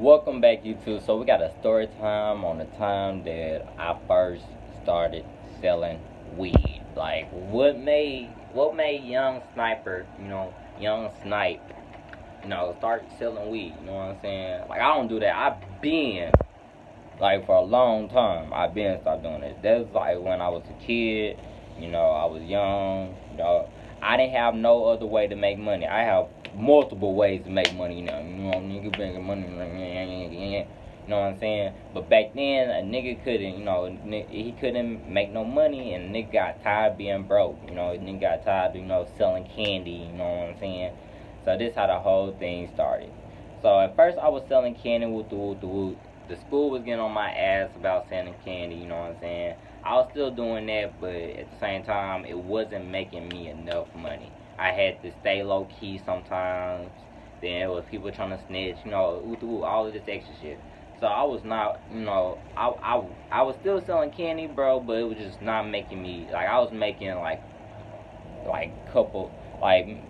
Welcome back, YouTube. So we got a story time on the time that I first started selling weed. Like what made young sniper, young snipe, start selling weed. You know what I'm saying? Like I don't do that. I've been like for a long time. I've been start doing it. That's like when I was a kid. I was young. I didn't have no other way to make money. I have multiple ways to make money now. Nigga making money. You know what I'm saying? But back then, a nigga couldn't, he couldn't make no money, and a nigga got tired of being broke. A nigga got tired of, selling candy. You know what I'm saying? So this how the whole thing started. So at first, I was selling candy with the school was getting on my ass about selling candy. You know what I'm saying? I was still doing that, but at the same time, it wasn't making me enough money. I had to stay low key sometimes. Then it was people trying to snitch, all of this extra shit. So I was not, I was still selling candy, bro, but it was just not making me like I was making like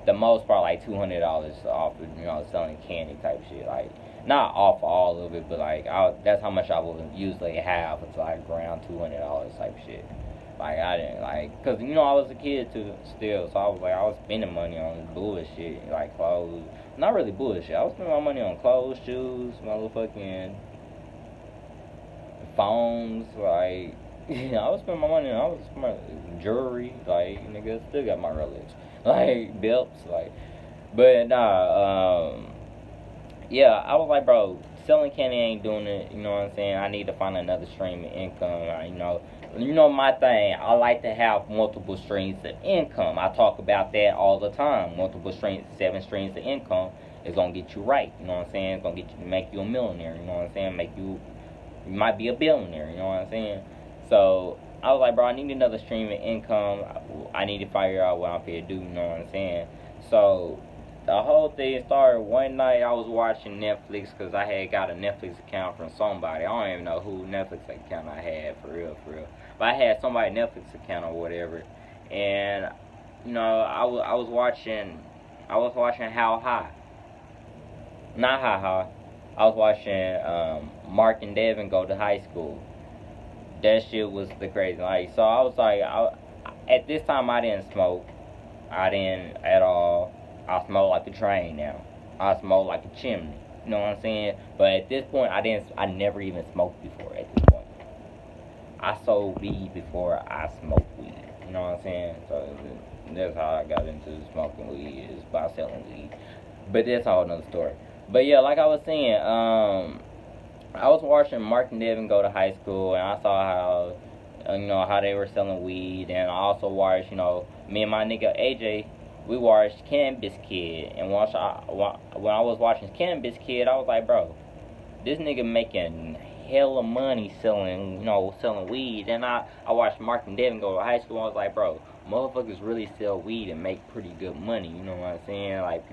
the most part like $200 off of selling candy type shit, like not off all of it, but like that's how much I would usually have. It's like around $200 type shit. Like I didn't cause I was a kid too still, so I was spending money on bullshit like clothes. Not really bullshit. I was spending my money on clothes, shoes, motherfucking phones, like I was spending my money on jewelry, like nigga still got my Rolex, like belts, like but nah, yeah, I was like, bro, selling candy ain't doing it. You know what I'm saying? I need to find another stream of income. My thing. I like to have multiple streams of income. I talk about that all the time. Multiple streams, 7 streams of income is gonna get you right. You know what I'm saying? It's gonna make you a millionaire. You know what I'm saying? You might be a billionaire. You know what I'm saying? So I was like, bro, I need another stream of income. I need to figure out what I'm here to do. You know what I'm saying? So the whole thing started one night. I was watching Netflix because I had got a Netflix account from somebody. I don't even know who Netflix account I had for real. But I had somebody Netflix account or whatever, and I was watching How High, not How High. I was watching Mark and Devin go to high school. That shit was the crazy. Like, so I was like, at this time I didn't smoke. I didn't at all. I smoke like a train now. I smoke like a chimney. You know what I'm saying? But at this point, I never even smoked before. At this point, I sold weed before I smoked weed. You know what I'm saying? So that's how I got into smoking weed, is by selling weed. But that's a whole another story. But yeah, like I was saying, I was watching Mark and Devin go to high school, and I saw how they were selling weed, and I also watched, me and my nigga AJ, we watched Cannabis Kid, and when I was watching Cannabis Kid, I was like, bro, this nigga making hella money selling weed. And I watched Mark and Devin go to high school, and I was like, bro, motherfuckers really sell weed and make pretty good money. You know what I'm saying? Like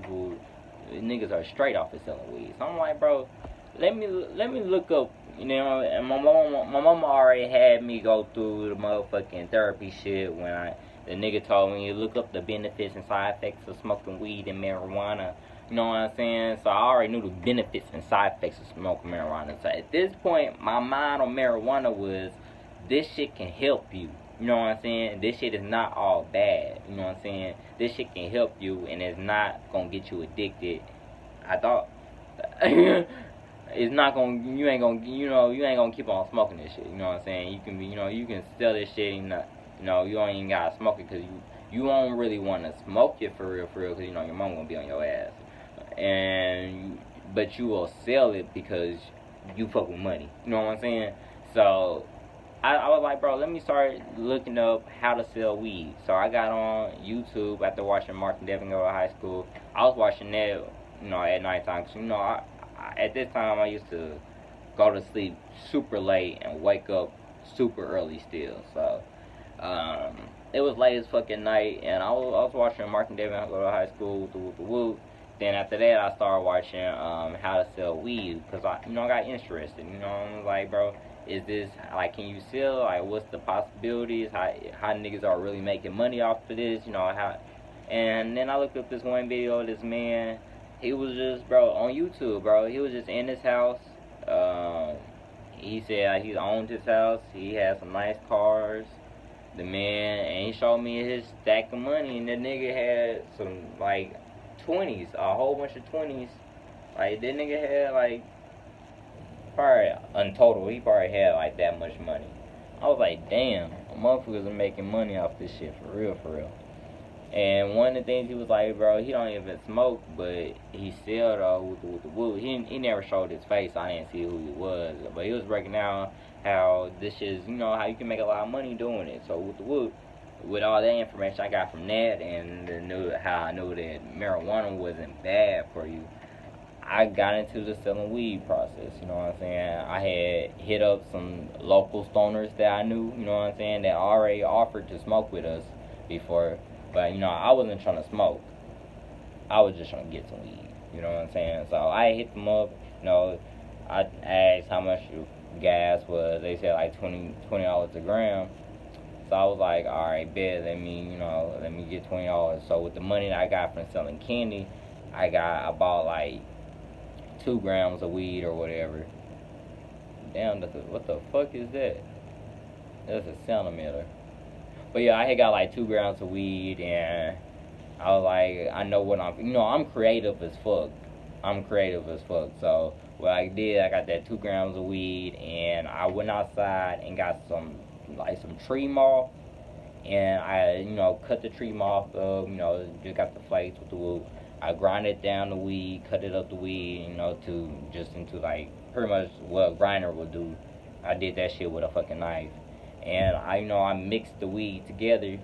niggas are straight off of selling weed. So I'm like, bro, let me look up, and my mama already had me go through the motherfucking therapy shit when the nigga told me to look up the benefits and side effects of smoking weed and marijuana. You know what I'm saying? So I already knew the benefits and side effects of smoking marijuana. So at this point, my mind on marijuana was, this shit can help you. You know what I'm saying? This shit is not all bad. You know what I'm saying? This shit can help you, and it's not gonna get you addicted. I thought it's not gonna. You ain't gonna keep on smoking this shit. You know what I'm saying? You can be. You can sell this shit and not. You don't even gotta smoke it because you don't really want to smoke it for real because your mom gonna be on your ass, but you will sell it because you fuck with money. You know what I'm saying? So I was like, bro, let me start looking up how to sell weed. So I got on YouTube after watching Mark and Devin go to high school. I was watching that at nighttime because I at this time I used to go to sleep super late and wake up super early still. So it was late as fucking night, and I was watching Mark and Devin go to high school, whoop. Then after that, I started watching how to sell weed because I got interested. I was like, bro, is this like, can you sell? Like, what's the possibilities? How niggas are really making money off of this? How? And then I looked up this one video of this man. he was just, bro, on YouTube, bro. He was just in his house. Um, he said he owned his house. He had some nice cars. The man, and he showed me his stack of money, and the nigga had some like 20s, a whole bunch of 20s. Like that nigga had like probably in total, he probably had like that much money. I was like, damn, motherfuckers are making money off this shit for real, for real. And one of the things he was like, bro, he don't even smoke, but he still though with the wood. He never showed his face, so I didn't see who he was. But he was breaking down how this is, how you can make a lot of money doing it. So with the wood, with all that information I got from that, and how I knew that marijuana wasn't bad for you, I got into the selling weed process. You know what I'm saying? I had hit up some local stoners that I knew. You know what I'm saying? That already offered to smoke with us before. But, I wasn't trying to smoke. I was just trying to get some weed. You know what I'm saying? So I hit them up. I asked how much gas was. They said like $20 a gram. So I was like, all right, bet. Let me get $20. So with the money that I got from selling candy, I bought like 2 grams of weed or whatever. Damn, what the fuck is that? That's a centimeter. But yeah, I had got like 2 grams of weed, and I was like, I know what I'm creative as fuck. So what I did, I got that 2 grams of weed, and I went outside and got some tree moss, and I, cut the tree moss up, just got the flakes with the wood. I grinded down the weed, cut it up the weed, into like pretty much what a grinder would do. I did that shit with a fucking knife. And I mixed the weed together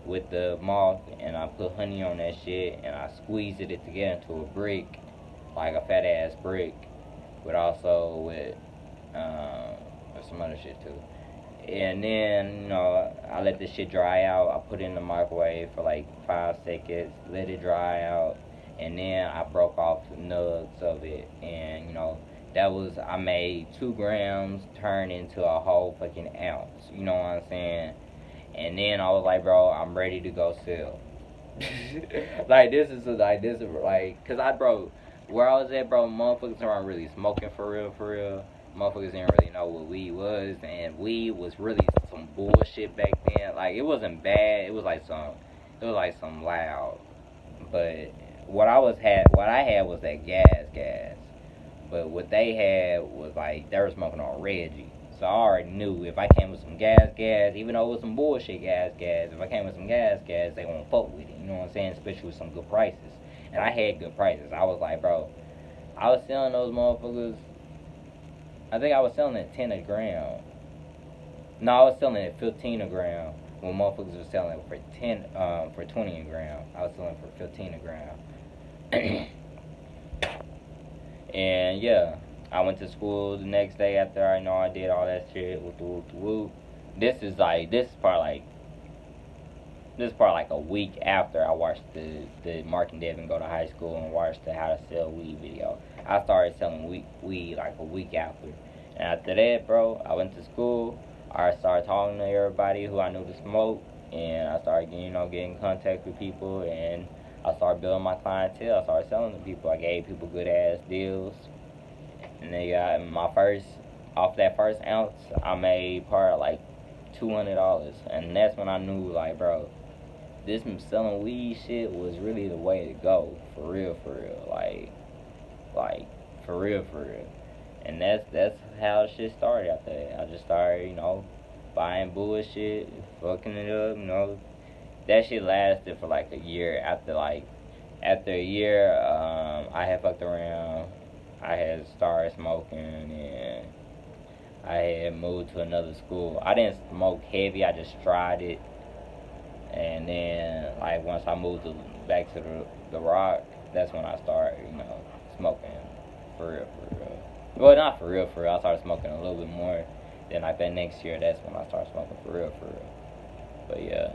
with the moss, and I put honey on that shit, and I squeezed it together into a brick, like a fat ass brick, but also with some other shit too. And then I let this shit dry out. I put it in the microwave for like 5 seconds, let it dry out, and then I broke off nugs of it, and I made 2 grams turn into a whole fucking ounce. You know what I'm saying? And then I was like, bro, I'm ready to go sell. Cause bro, where I was at, bro, motherfuckers weren't really smoking for real. Motherfuckers didn't really know what weed was, and weed was really some bullshit back then. Like, it wasn't bad. It was like some loud. But what I had was that gas. But what they had was like, they were smoking on Reggie. So I already knew if I came with some gas, even though it was some bullshit gas, if I came with some gas, they won't fuck with it. You know what I'm saying? Especially with some good prices. And I had good prices. I was like, bro, I was selling those motherfuckers. I think I was selling at 10 a gram. No, I was selling at 15 a gram. When motherfuckers were selling it for 20 a gram. I was selling for 15 a gram. And yeah, I went to school the next day after I did all that shit with the whoop. This is probably like a week after I watched the Mark and Devin go to high school and watched the How to Sell Weed video. I started selling weed like a week after. And after that, bro, I went to school. I started talking to everybody who I knew to smoke, and I started getting in contact with people, and I started building my clientele. I started selling to people. I gave people good ass deals, and they got off that first ounce, I made part like $200, and that's when I knew, like, bro, this selling weed shit was really the way to go, for real, like for real. And that's how shit started after that. I just started, buying bullshit, fucking it up, That shit lasted for like a year. After a year, I had fucked around. I had started smoking, and I had moved to another school. I didn't smoke heavy. I just tried it, and then like once I moved back to the Rock, that's when I started, smoking for real. Well, not for real. I started smoking a little bit more. Then like that next year, that's when I started smoking for real. But yeah,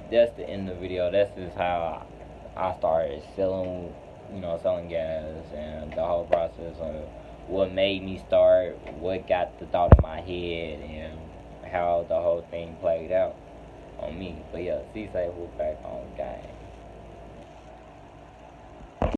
that's the end of the video. That's just how I started selling gas, and the whole process of what made me start, what got the thought in my head, and how the whole thing played out on me. But yeah, see, say we're back on game.